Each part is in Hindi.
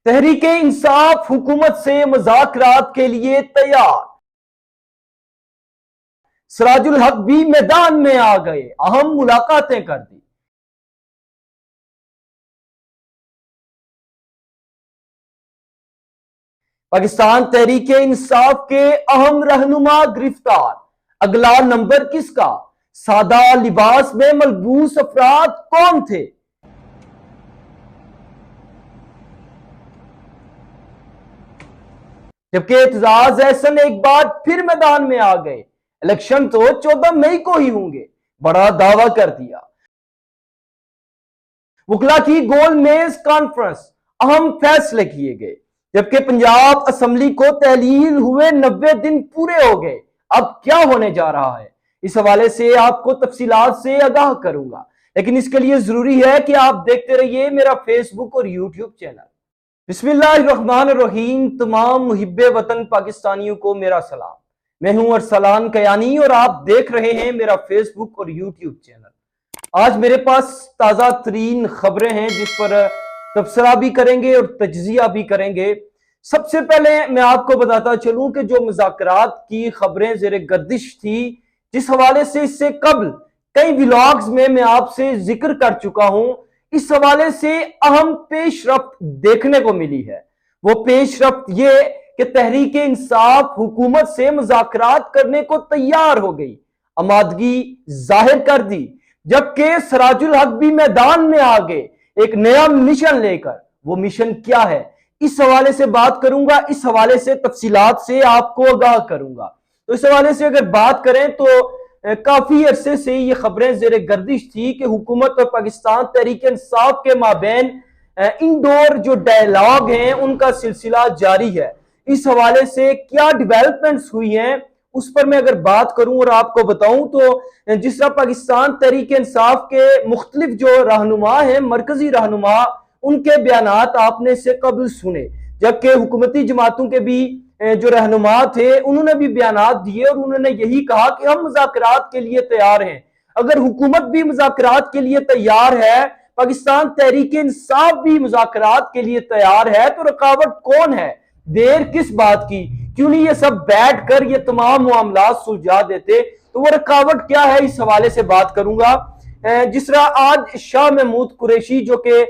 तहरीके इंसाफ हुकूमत से मुज़ाकरात के लिए तैयार। सिराजुल हक भी मैदान में आ गए, अहम मुलाकातें कर दी। पाकिस्तान तहरीके इंसाफ के अहम रहनुमा गिरफ्तार, अगला नंबर किसका? सादा लिबास में मलबूस अफराद कौन थे? जबकि एतजाज एहसन एक बार फिर मैदान में आ गए। इलेक्शन तो 14 मई को ही होंगे, बड़ा दावा कर दिया। वकला की गोल मेज कॉन्फ्रेंस, अहम फैसले किए गए। जबकि पंजाब असेंबली को तहलील हुए 90 दिन पूरे हो गए। अब क्या होने जा रहा है, इस हवाले से आपको तफसीलात से आगाह करूंगा, लेकिन इसके लिए जरूरी है कि आप देखते रहिए मेरा फेसबुक और यूट्यूब चैनल। बिस्मिल्लाहिर्रहमानिर्रहीम। तमाम मुहिब्बे वतन पाकिस्तानियों को मेरा सलाम। मैं हूं अरसलान कयानी और आप देख रहे हैं मेरा फेसबुक और यूट्यूब चैनल। आज मेरे पास ताज़ा तरीन खबरें हैं जिस पर तबसरा भी करेंगे और तज्जिया भी करेंगे। सबसे पहले मैं आपको बताता चलूं कि जो मुज़ाकरात की खबरें ज़ेरे गर्दिश थी, जिस हवाले से इससे कबल कई व्लॉग्स में मैं आपसे जिक्र कर चुका हूं, इस हवाले से अहम पेशरफ्त देखने को मिली है। वो पेशरफ्त ये कि तहरीके इंसाफ हुकूमत से मुज़ाकरात करने को तैयार हो गई, आमादगी जाहिर कर दी। जबकि सिराजुल हक भी मैदान में आ गए एक नया मिशन लेकर। वो मिशन क्या है, इस हवाले से बात करूंगा, इस हवाले से तफसीलात से आपको आगाह करूंगा। तो इस हवाले से अगर बात करें तो काफी अरसे से ये खबरें ज़ेरे गर्दिश थी कि हुकूमत और पाकिस्तान तहरीके इंसाफ के माबैन इंडोर जो डायलॉग हैं उनका सिलसिला जारी है। इस हवाले से क्या डेवलपमेंट्स हुई हैं उस पर मैं अगर बात करूं और आपको बताऊं तो जिस तरह पाकिस्तान तहरीके इंसाफ के मुख्तलिफ जो रहनुमा हैं, मरकजी रहनुमा, उनके बयानात आपने इससे कबल सुने। जबकि हुकूमती जमातों के भी जो रहनुमा थे उन्होंने भी बयानात दिए और उन्होंने यही कहा कि हम मुज़ाकरात के लिए तैयार हैं। अगर हुकूमत भी मुज़ाकरात के लिए तैयार है, पाकिस्तान तहरीके इंसाफ भी मुज़ाकरात के लिए तैयार है, तो रुकावट कौन है? देर किस बात की? क्यों नहीं ये सब बैठ कर ये तमाम मामला सुलझा देते? तो वो रुकावट क्या है, इस हवाले से बात करूंगा। जिस तरह आज शाह महमूद कुरैशी जो कि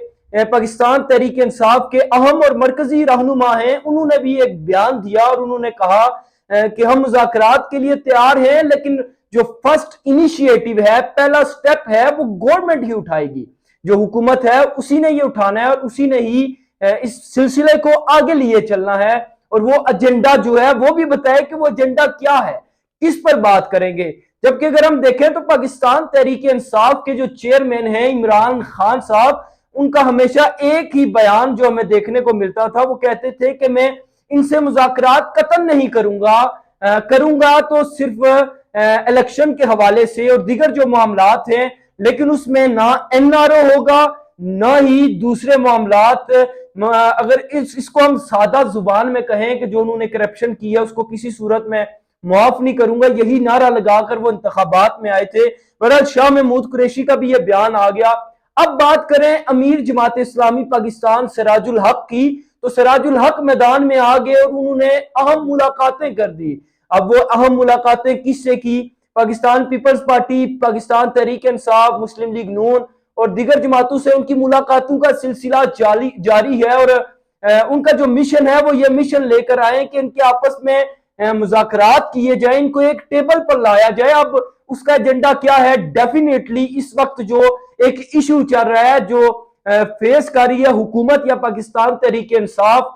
पाकिस्तान तहरीके इंसाफ के अहम और मरकजी रहनुमा हैं, उन्होंने भी एक बयान दिया और उन्होंने कहा कि हम मुज़ाकरात के लिए तैयार हैं, लेकिन जो फर्स्ट इनिशिएटिव है, पहला स्टेप है, वो गवर्नमेंट ही उठाएगी। जो हुकूमत है उसी ने ये उठाना है और उसी ने ही इस सिलसिले को आगे लिए चलना है। और वो एजेंडा जो है वो भी बताए कि वो एजेंडा क्या है, किस पर बात करेंगे। जबकि अगर हम देखें तो पाकिस्तान तहरीके इंसाफ के जो चेयरमैन हैं इमरान खान साहब, उनका हमेशा एक ही बयान जो हमें देखने को मिलता था, वो कहते थे कि मैं इनसे मुज़ाकरात कतन नहीं करूंगा, करूंगा तो सिर्फ इलेक्शन के हवाले से और दीगर जो मामलात हैं, लेकिन उसमें ना एनआरओ होगा ना ही दूसरे मामलात। अगर इसको हम सादा जुबान में कहें कि जो उन्होंने करप्शन किया उसको किसी सूरत में माफ नहीं करूंगा, यही नारा लगाकर वो इंतखाबात में आए थे। बहरहाल शाह महमूद कुरैशी का भी ये बयान आ गया। अब बात करें अमीर जमात इस्लामी पाकिस्तान सिराजुल हक की, तो सिराजुल हक मैदान में आ गए और उन्होंने अहम मुलाकातें कर दी। अब वो अहम मुलाकातें किससे की? पाकिस्तान पीपल्स पार्टी, पाकिस्तान तहरीके इंसाफ, मुस्लिम लीग नून और दीगर जमातों से उनकी मुलाकातों का सिलसिला जारी है। और उनका जो मिशन है वो ये मिशन लेकर आए कि इनके आपस में मुज़ाकरात किए जाए, इनको एक टेबल पर लाया जाए। अब उसका एजेंडा क्या है? डेफिनेटली इस वक्त जो एक इशू चल रहा है, जो फेस कर रही है हुकूमत या पाकिस्तान तहरीके इंसाफ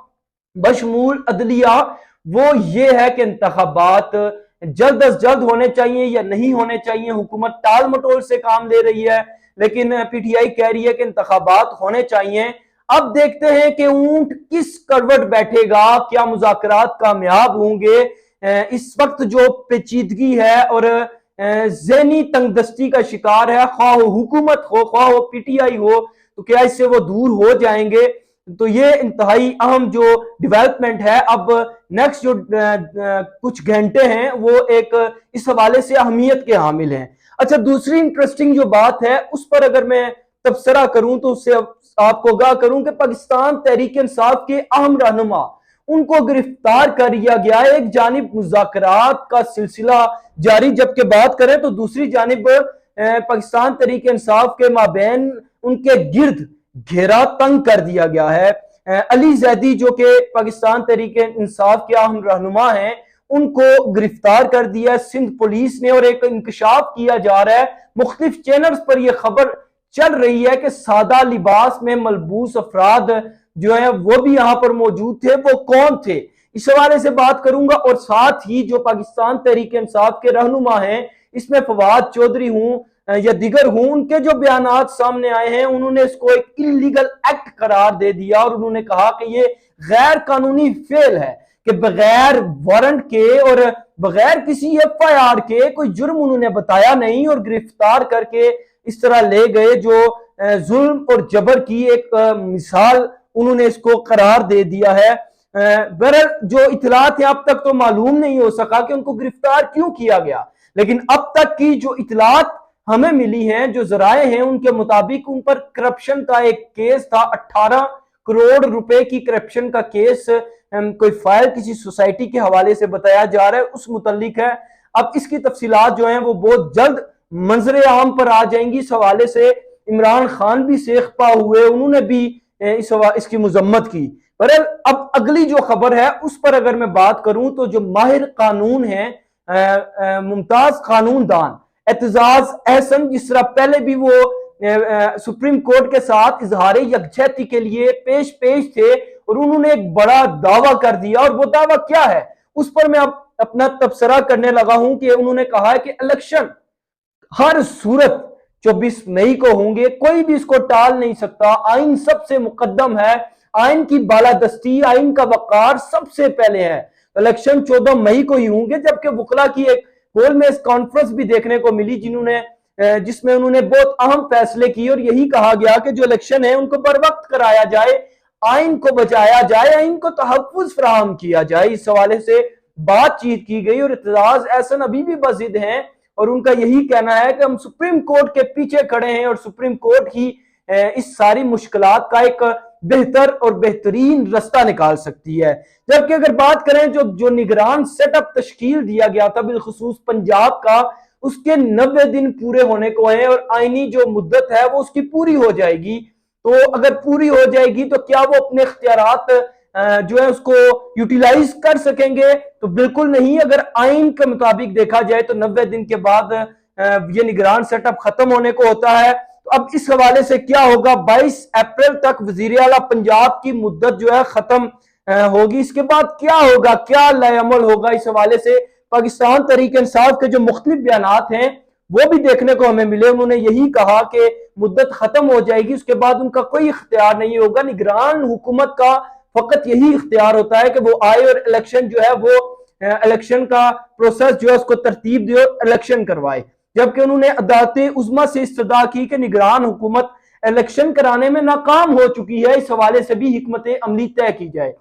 बशमूल अदलिया, वो ये है कि इंतखाबात जल्द अज जल्द होने चाहिए या नहीं होने चाहिए। हुकूमत टाल मटोल से काम ले रही है, लेकिन पीटीआई कह रही है कि इंतखाबात होने चाहिए। अब देखते हैं कि ऊंट किस करवट बैठेगा, क्या मुज़ाकरात कामयाब होंगे? इस वक्त जो पेचीदगी है और ज़हनी तंगदस्ती का शिकार है, ख्वाह हुकूमत हो ख्वाह हो पीटीआई हो, तो क्या इससे वो दूर हो जाएंगे? तो ये इंतहाई अहम जो डेवलपमेंट है अब नेक्स्ट जो कुछ घंटे हैं वो एक इस हवाले से अहमियत के हामिल हैं। अच्छा, दूसरी इंटरेस्टिंग जो बात है उस पर अगर मैं तबसरा करूं तो उससे आपको आगाह करूं कि पाकिस्तान तहरीक इंसाफ के अहम रहनुमा उनको गिरफ्तार कर लिया गया है। एक जानिब मुज़ाकरात का सिलसिला जारी जबकि बात करें तो दूसरी जानिब पाकिस्तान तहरीक इंसाफ के माबैन उनके गिर्द घेरा तंग कर दिया गया है। अली जैदी जो कि पाकिस्तान तहरीक इंसाफ के अहम रहनुमा हैं, उनको गिरफ्तार कर दिया सिंध पुलिस ने। और एक इंकशाफ किया जा रहा है, मुख्तलिफ चैनल्स पर यह खबर चल रही है कि सादा लिबास में मलबूस अफराद जो है वो भी यहां पर मौजूद थे। वो कौन थे, इस हवाले से बात करूंगा। और साथ ही जो पाकिस्तान तहरीक इंसाफ के रहनुमा हैं, इसमें फवाद चौधरी हूं या दिगर हूं, उनके जो बयानात सामने आए हैं, उन्होंने इसको एक इलीगल एक्ट करार दे दिया और उन्होंने कहा कि ये गैर कानूनी फेल है कि बगैर वारंट के और बगैर किसी FIR के कोई जुर्म उन्होंने बताया नहीं और गिरफ्तार करके इस तरह ले गए, जो जुल्म और जबर की एक मिसाल उन्होंने इसको करार दे दिया है। बहरहाल जो इतलात है अब तक तो मालूम नहीं हो सका कि उनको गिरफ्तार क्यों किया गया, लेकिन अब तक की जो इतलात हमें मिली हैं, जो जराए हैं, उनके मुताबिक उन पर करप्शन का एक केस था। 18 करोड़ रुपए की करप्शन का केस कोई फाइल किसी सोसाइटी के हवाले से बताया जा रहा है, उस मुतल्लिक है। अब इसकी तफसीलात जो हैं वो बहुत जल्द मंजरे आम पर आ जाएंगी। इस हवाले से इमरान खान भी सेखपा हुए, उन्होंने भी इसकी मुजम्मत की। पर अब अगली जो खबर है उस पर अगर मैं बात करूं तो जो माहिर कानून है, मुमताज कानूनदान एतजाज एहसन, जिस तरह पहले भी वो सुप्रीम कोर्ट के साथ इजहार यकजहती के लिए पेश थे और उन्होंने एक बड़ा दावा कर दिया। और वो दावा क्या है उस पर मैं अब अपना तबसरा करने लगा हूं कि उन्होंने कहा है कि इलेक्शन हर सूरत 24 मई को होंगे, कोई भी इसको टाल नहीं सकता। आइन सबसे मुकद्दम है, आइन की बालादस्ती, आइन का वकार सबसे पहले है। इलेक्शन 14 मई को ही होंगे, जबकि वकला की एक गोलमेज कॉन्फ्रेंस भी देखने को मिली जिसमें उन्होंने बहुत अहम फैसले किए और यही कहा गया कि जो इलेक्शन है उनको बर वक्त कराया जाए, आइन को बचाया जाए, आइन को तहफ्फुज फराहम किया जाए। इस हवाले से बातचीत की गई और एतजाज एहसन अभी भी बजिद हैं और उनका यही कहना है कि हम सुप्रीम कोर्ट के पीछे खड़े हैं और सुप्रीम कोर्ट ही इस सारी मुश्किलात का एक बेहतर और बेहतरीन रास्ता निकाल सकती है। जबकि अगर बात करें जो निगरान सेटअप तश्कील दिया गया था बिलखुसूस पंजाब का, उसके 90 दिन पूरे होने को हैं और आईनी जो मुद्दत है वो उसकी पूरी हो जाएगी। तो अगर पूरी हो जाएगी तो क्या वो अपने इख्तियारात जो है उसको यूटिलाइज कर सकेंगे? तो बिल्कुल नहीं। अगर आइन के मुताबिक देखा जाए तो 90 दिन के बाद ये निगरान सेटअप खत्म होने को होता है। तो अब इस हवाले से क्या होगा, 22 अप्रैल तक वजीर आला पंजाब की मुद्दत जो है खत्म होगी। इसके बाद क्या होगा, क्या लाएअमल होगा, इस हवाले से पाकिस्तान तहरीक इंसाफ के जो मुख्तलिफ बयानात हैं वो भी देखने को हमें मिले। उन्होंने यही कहा कि मुद्दत खत्म हो जाएगी, उसके बाद उनका कोई इख्तियार नहीं होगा। निगरान हुकूमत का फकत यही इख्तियार होता है कि वो आए और इलेक्शन जो है वो इलेक्शन का प्रोसेस जो है उसको तरतीब दे और इलेक्शन करवाए। जबकि उन्होंने अदालत उज़्मा से इस्तदा की कि निगरान हुकूमत इलेक्शन कराने में नाकाम हो चुकी है, इस हवाले से भी हिकमत अमली तय की जाए।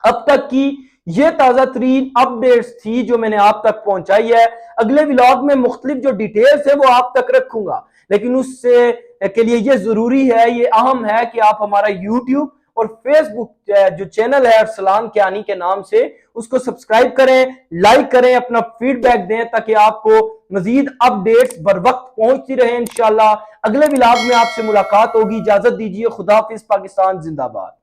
अब तक की ये ताजा तरीन अपडेट्स थी जो मैंने आप तक पहुंचाई है। अगले व्लॉग में मुख्तलिफ जो डिटेल्स है वो आप तक रखूंगा, लेकिन उससे के लिए ये जरूरी है, ये अहम है कि आप हमारा यूट्यूब और फेसबुक जो चैनल है अरसलान कियानी के नाम से, उसको सब्सक्राइब करें, लाइक करें, अपना फीडबैक दें ताकि आपको मजीद अपडेट्स बर वक्त पहुंचती रहे। इंशाल्लाह अगले व्लॉग में आपसे मुलाकात होगी। इजाजत दीजिए, खुदा हाफिज, पाकिस्तान जिंदाबाद।